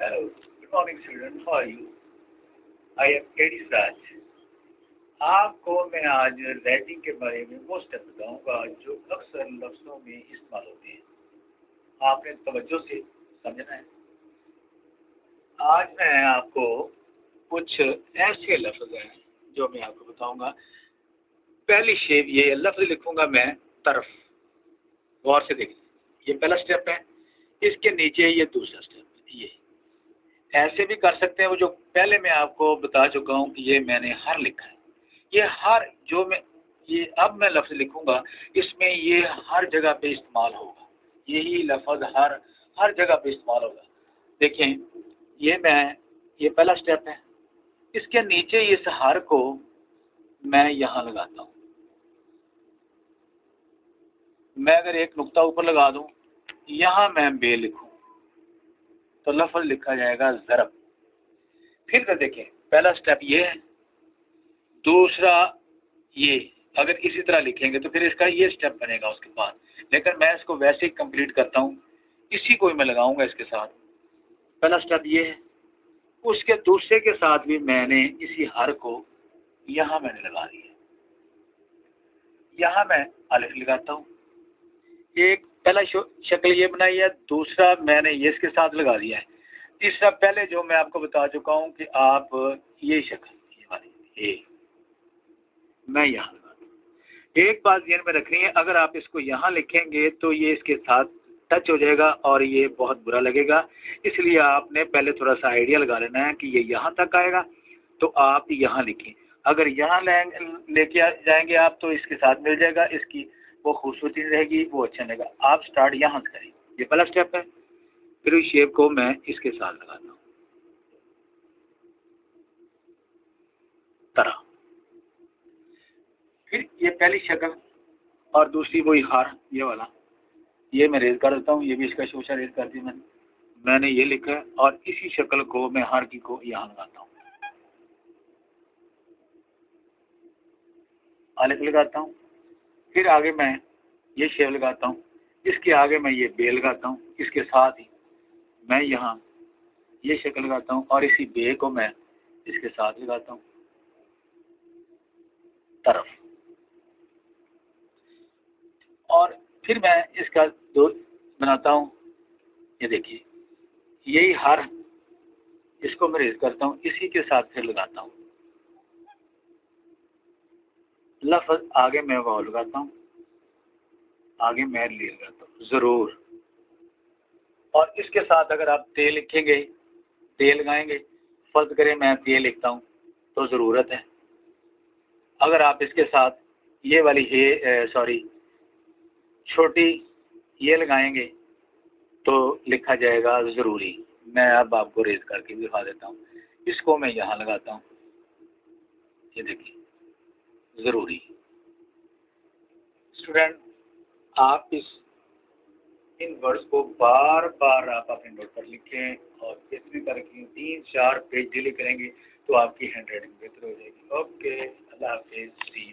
Hello, good morning children. How are you? I am Eddie Raj. आपको मैं आज writing के बारे में वो स्टेप बताऊंगा जो अक्सर लफ्ज़ों में इस्तेमाल होते हैं। आपने तवज्जो से समझना है। आज मैं आपको कुछ ऐसे लफ्ज़ हैं जो मैं आपको बताऊंगा। पहली शेप ये लफ्ज़ लिखूंगा मैं तरफ। गौर से देखिए, ये पहला स्टेप है। इसके नीचे ये दूसरा स्टेप है। ये ऐसे भी कर सकते हैं। वो जो पहले मैं आपको बता चुका हूँ कि ये मैंने हर लिखा है। ये हर जो मैं ये अब मैं लफ्ज़ लिखूंगा इसमें ये हर जगह पे इस्तेमाल होगा। यही लफ्ज़ हर जगह पे इस्तेमाल होगा। देखें, ये पहला स्टेप है। इसके नीचे इस हर को मैं यहाँ लगाता हूँ। मैं अगर एक नुक्ता ऊपर लगा दूँ, यहाँ मैं बे लिखूँ तो लफ्ज़ लिखा जाएगा ज़रब। फिर तो देखें, पहला स्टेप ये है, दूसरा ये अगर इसी तरह लिखेंगे तो फिर इसका ये स्टेप बनेगा उसके बाद। लेकिन मैं इसको वैसे ही कंप्लीट करता हूँ, इसी को ही मैं लगाऊंगा इसके साथ। पहला स्टेप ये है। उसके दूसरे के साथ भी मैंने इसी हर को यहाँ मैंने लगा दिया। यहाँ मैं अलिफ लगाता हूँ। एक पहला शक्ल ये बनाई है, दूसरा मैंने ये इसके साथ लगा दिया है। तीसरा पहले जो मैं आपको बता चुका हूँ कि आप ये शक्ल ये वाली ये मैं यहाँ लगाता हूँ। एक बात ध्यान में रखनी है, अगर आप इसको यहाँ लिखेंगे तो ये इसके साथ टच हो जाएगा और ये बहुत बुरा लगेगा। इसलिए आपने पहले थोड़ा सा आइडिया लगा लेना है कि ये यहाँ तक आएगा तो आप यहाँ लिखें। अगर यहाँ लेके जाएंगे आप तो इसके साथ मिल जाएगा, इसकी वो खूबसूरती रहेगी, वो अच्छा लगेगा। आप स्टार्ट यहाँ से करें। ये पहला स्टेप है। फिर उस शेप को मैं इसके साथ लगाता हूँ तरह। फिर ये पहली शक्ल और दूसरी वही हार ये वाला, ये मैं रेज कर देता हूँ। ये भी इसका शोशा रेज कर दिया मैंने ये लिखा है और इसी शक्ल को मैं हार की को यहाँ लगाता हूँ, अलिफ लगाता हूँ। फिर आगे मैं ये शेप लगाता हूँ। इसके आगे मैं ये बे लगाता हूँ। इसके साथ ही मैं यहाँ ये शक्ल लगाता हूँ और इसी बे को मैं इसके साथ लगाता हूँ तरफ। और फिर मैं इसका दो बनाता हूँ। ये देखिए, यही हर इसको मैं रेज करता हूँ, इसी के साथ फिर लगाता हूँ लफ्ज़। आगे मैं वाव लगाता हूँ, आगे मैं ली लगाता हूँ ज़रूर। और इसके साथ अगर आप ते लिखेंगे, ते लगाएंगे, फर्ज करें मैं ते लिखता हूँ तो ज़रूरत है। अगर आप इसके साथ ये वाली छोटी ये लगाएंगे तो लिखा जाएगा ज़रूरी। मैं अब आपको रेज करके दिखा देता हूँ। इसको मैं यहाँ लगाता हूँ, ये देखिए ज़रूरी। स्टूडेंट, आप इन वर्ड्स को बार बार आप अपने नोट पर लिखें और जितनी तरह की 3-4 पेज डिले करेंगे तो आपकी हैंड राइटिंग बेहतर हो जाएगी। ओके, अल्लाह हाफिज़, सी यू।